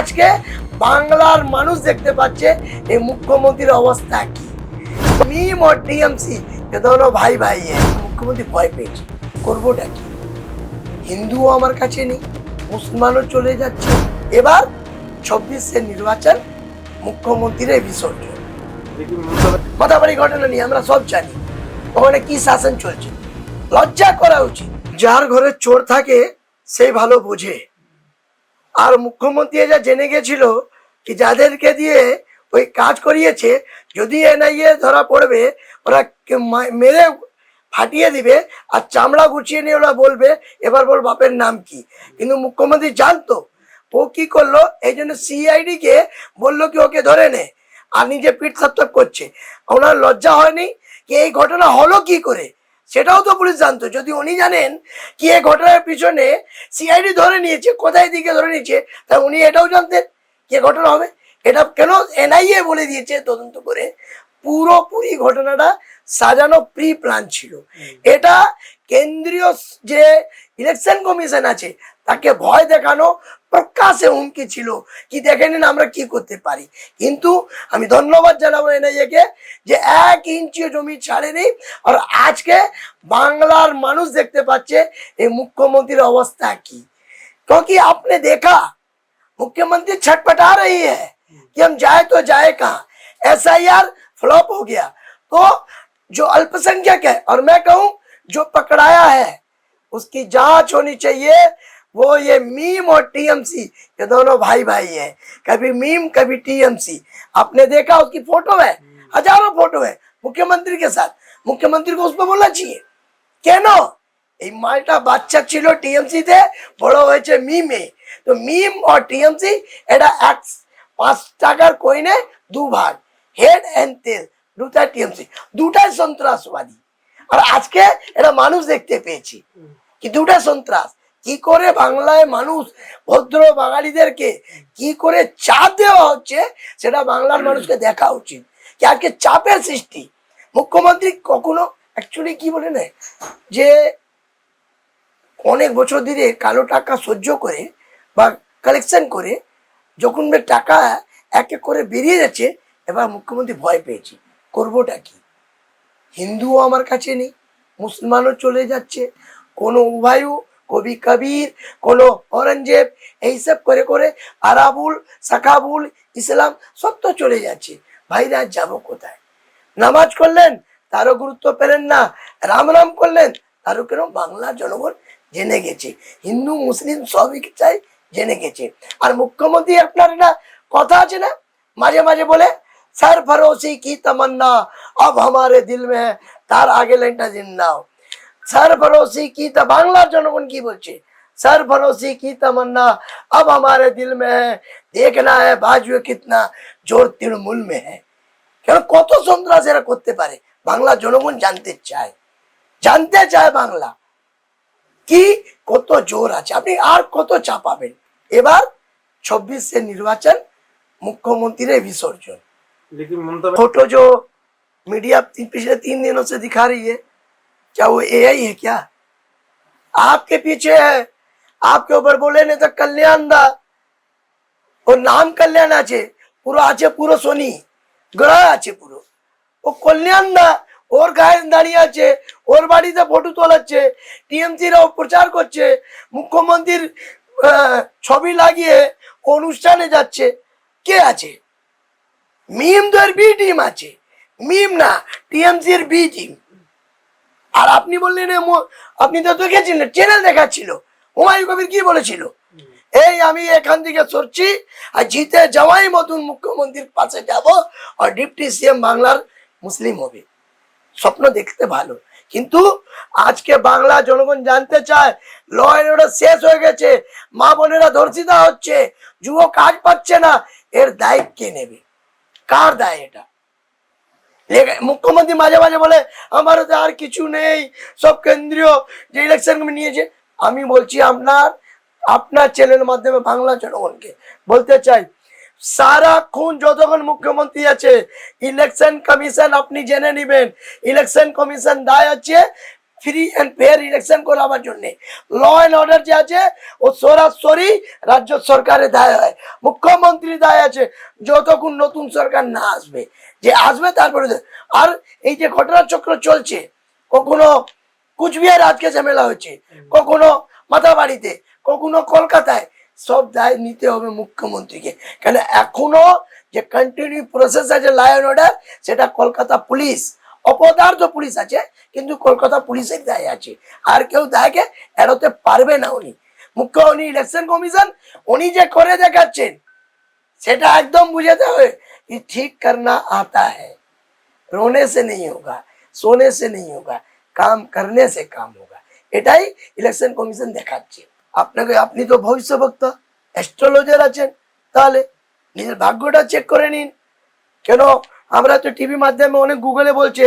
আজকে বাংলার মানুষ দেখতে পাচ্ছে এই মুখ্যমন্ত্রীর অবস্থা কি। মিম और टीएमसी ये दोनों भाई भाई है। মুখ্যমন্ত্রী ভয় পেয়েছে, করবোটা কি? হিন্দুও আমার কাছে নেই, মুসলমানও চলে যাচ্ছে। এবার 26 নির্বাচন, মুখ্যমন্ত্রীর বিসর্জন। মাথাবাড়ি ঘটনা নিয়ে আমরা সব জানি ওখানে কি শাসন চলছে। লজ্জা করা উচিত। যার ঘরে চোর থাকে সেই ভালো বোঝে। আর মুখ্যমন্ত্রী যা জেনে গেছিল কি যাদেরকে দিয়ে ওই কাজ করিয়েছে, যদি এনআইএ ধরা পড়বে ওরা মেরে ফাটিয়ে দিবে আর চামড়া গুছিয়ে নিয়ে ওরা বলবে এবার বল বাপের নাম কি। কিন্তু মুখ্যমন্ত্রী জানতো ও কি করলো, এই জন্য সিআইডি কে বললো কি ওকে ধরে নে, আর নিজে পিঠ থাপ্থাপ করছে। ওনার লজ্জা হয়নি কি এই ঘটনা হলো কি করে, সেটাও তো পুলিশ জানতো। যদি উনি জানেন কি এই ঘটনার পিছনে সিআইডি ধরে নিয়েছে, কোথায় দিকে ধরে নিয়েছে, তা উনি এটাও জানতেন কি ঘটনা হবে। এটা কেন এনআইএ বলে দিয়েছে তদন্ত করে। পুরোপুরি ঘটনাটা সাজানো প্রি প্ল্যান ছিল। এটা কেন্দ্রীয় যে ইলেকশন কমিশন আছে তাকে ভয় দেখানো প্রকাশ্যে হুমকি ছিল কি দেখে নিন আমরা কি করতে পারি। কিন্তু আমি ধন্যবাদ জানাবো এনআইএ-কে যে 1 ইঞ্চি জমি ছাড়েনি। আর আজকে বাংলার মানুষ দেখতে পাচ্ছে এই মুখ্যমন্ত্রীর অবস্থা কি। क्योंकि आपने देखा मुख्यमंत्री छटपटा रही है कि हम जाए तो जाए कहाँ। एसआईआर फ्लॉप हो गया तो जो अल्पसंख्यक है और मैं कहूं जो पकड़ाया है उसकी जांच होनी चाहिए। वो ये मीम और टीएमसी ये दोनों भाई भाई है, कभी मीम कभी टीएमसी। आपने देखा उसकी फोटो है, हजारों फोटो है मुख्यमंत्री के साथ। मुख्यमंत्री को उस पर बोलना चाहिए কেন এই মালটা বাচ্চা ছিল টিএমসি তে, বড় হয়েছে মিমে। তো মিম আর টিএমসি এটা 5 টাকার কইনে দু ভাগ, হেড এন্ড টেল দুটা টিএমসি, দুটাই সন্ত্রাসবাদী। আর আজকে এটা মানুষ দেখতে পেয়েছি কি দুটা সন্ত্রাস কি করে বাংলায় মানুষ ভদ্র বাঙালিদেরকে কি করে চাপ দেওয়া হচ্ছে, সেটা বাংলার মানুষকে দেখা উচিত কি আজকে চাপের সৃষ্টি। মুখ্যমন্ত্রী কখনো অ্যাকচুয়ালি কি বলে না যে অনেক বছর ধরে কালো টাকা সহ্য করে বা কালেকশন করে যখন টাকা এক এক করে বেরিয়ে যাচ্ছে, এবার মুখ্যমন্ত্রী ভয় পেয়েছে, করবোটা কি? হিন্দুও আমার কাছে নেই, মুসলমানও চলে যাচ্ছে। কোনো উবায়ু, কবি কবির, কোনো औरंगजेब এইসব করে করে আরাবুল সাকাবুল ইসলাম সব তো চলে যাচ্ছে। ভাইরা যাবো কোথায়? নামাজ করলেন তারও গুরুত্ব পেলেন না, রাম রাম করলেন তারও কেন বাংলা জনগণ জেনে গেছে, হিন্দু মুসলিম সবই চাই জেনে গেছে। আর মুখ্যমন্ত্রী আপনার একটা কথা আছে না, মাঝে মাঝে বলে सरफरोशी की तमन्ना अब हमारे दिल में है, তার আগে লাইনটা দিন নাও। सरफरोशी की বাংলার জনগণ কি বলছে, सरफरोशी की तमन्ना अब हमारे दिल में है, देखना है बाजू कितना जोर तृणमूल में है। কেন কত সন্ত্রাস এরা করতে পারে বাংলার জনগণ জানতে চায় বাংলা কি কত জোর আছে। আপনি আর কত চাপাবেন। এবার 26 নির্বাচন, मुख्यमंत्री विसर्जन। लेकिन फोटो जो मीडिया पिछले 3 दिनों से दिखा रही है, क्या वो एआई है क्या? आपके पीछे है, आपके ऊपर बोले नहीं तो कल्याण दा और नाम कल्याण आछे पुरो आछे पुरो सोनी ग्रह आछे पुरो ओ कल्याण दा ওর গায়ে দাঁড়িয়ে আছে, ওর বাড়িতে ফটো তোলাচ্ছে, টিএমসিরাও প্রচার করছে, মুখ্যমন্ত্রীর ছবি লাগিয়ে অনুষ্ঠানে যাচ্ছে। কে আছে? মিমদের বি টিম আছে, মিম না টিএমসির বি টিম। আর আপনি বললেন আপনি তো দেখেছিলেন চ্যানেল দেখাচ্ছিল, হুমায়ুন কবির কি বলেছিল, এই আমি এখান থেকে সরছি আর জিতে যাওয়াই মতন মুখ্যমন্ত্রীর পাশে যাব আর ডিপটি সিএম বাংলার মুসলিম হবে। স্বপ্ন দেখতে ভালো, কিন্তু আজকে বাংলা জনগণ জানতে চায় ল এন্ড অর্ডার শেষ হয়ে গেছে, মা বোনেরা ধর্ষিতা হচ্ছে, যুব কাজ পাচ্ছে না, এর দায় কে নেবে? কার দায় এটা? মুখ্যমন্ত্রী মাঝে মাঝে বলে আমার তো আর কিছু নেই, সব কেন্দ্রীয় যে ইলেকশন নিয়েছে। আমি বলছি আপনার চ্যানেলের মাধ্যমে বাংলা জনগণকে বলতে চাই, সারাক্ষণ যতক্ষণ মুখ্যমন্ত্রী আছে ইলেকশন কমিশন আপনি জেনে নেবেন, ইলেকশন কমিশন দায় আছে ফ্রি অ্যান্ড ফেয়ার ইলেকশন করাবার জন্য ল অ্যান্ড অর্ডার যে আছে ও সরাসরি রাজ্য সরকারের দায় হয়, মুখ্যমন্ত্রীর দায় আছে যতক্ষণ নতুন সরকার না আসবে। যে আসবে তারপরে আর এই যে ঘটনা চক্র চলছে, কখনো কুচবিহার আজকে ঝামেলা হচ্ছে, কখনো মাথাবাড়িতে, কখনো কলকাতায়, সব দায় নিতে হবে মুখ্যমন্ত্রীকে। কেন এখনো যে কন্টিনিউ প্রসেস আছে ল অ্যান্ড অর্ডার, সেটা কলকাতা পুলিশ, অপদার্থ পুলিশ আছে, কিন্তু কলকাতা পুলিশের দায় আছে, আর কেউ দায়কে এড়াতে পারবে না। উনি ইলেকশন কমিশন উনি যে করে দেখাচ্ছেন সেটা একদম বুঝাতে হবে कि ठीक करना आता है, रोने से नहीं होगा, सोने से नहीं होगा, काम करने से काम होगा। এটাই ইলেকশন কমিশন দেখাচ্ছে আপনাকে। আপনি তো ভবিষ্যবক্তা, অ্যাস্ট্রোলজার আছেন, তাহলে নিজের ভাগ্যটা চেক করে নিন। কেন আমরা তো টিভি মাধ্যমে অনেক গুগলে বলছে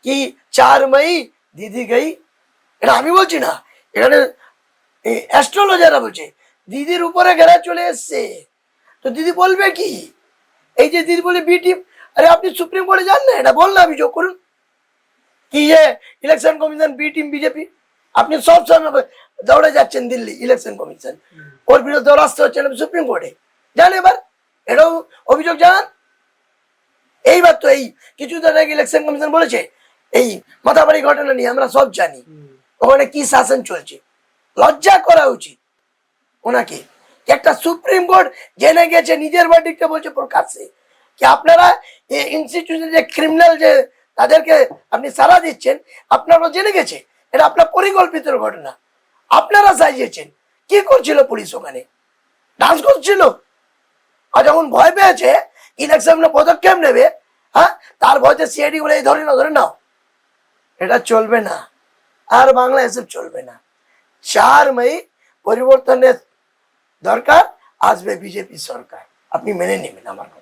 কি 4 মই দিদি গই, এটা আমি বলছি না, এখানে অ্যাস্ট্রোলজাররা বলছে দিদির উপরে ঘেরা চলে এসছে। তো দিদি বলবে কি? এই যে দিদি বলে বি টিম, আরে আপনি সুপ্রিম কোর্টে যান না, এটা বললে অভিযোগ করুন কি যে election commission B team BJP. আপনি সব সময় দৌড়ে যাচ্ছেন দিল্লি ইলেকশন কমিশন, ওর বিরুদ্ধে রাস্তা হচ্ছেন সুপ্রিম কোর্টে, যান এবার এটাও অভিযোগ জানান। এইবার তো এই কিছুদিন আগে ইলেকশন কমিশন বলেছে এই মাথাবাড়ি ঘটনা নিয়ে আমরা সব জানি, ওখানে কি শাসন চলছে। লজ্জা করা উচিত ওনাকে। একটা সুপ্রিম কোর্ট জেনে গেছে, নিজের ভার্ডিক্টে বলছে প্রকাশ্যে কি আপনারা ইনস্টিটিউশন যে ক্রিমিনাল যে তাদেরকে আপনি সাড়া দিচ্ছেন, আপনারা জেনে গেছে এটা আপনার পরিকল্পিত ঘটনা, আপনারা সাজিয়েছেন। কি করছিল পুলিশ ওখানে? ডান্স করছিল। আর যখন ভয় পেয়েছে ইলেকশন পদক্ষেপ নেবে, হ্যাঁ, তার ভয়তে সিআইডি বলে এই ধরে নাও। এটা চলবে না, আর বাংলা এসব চলবে না। 4 মই পরিবর্তনের দরকার, আসবে বিজেপি সরকার, আপনি মেনে নেবেন আমার কথা।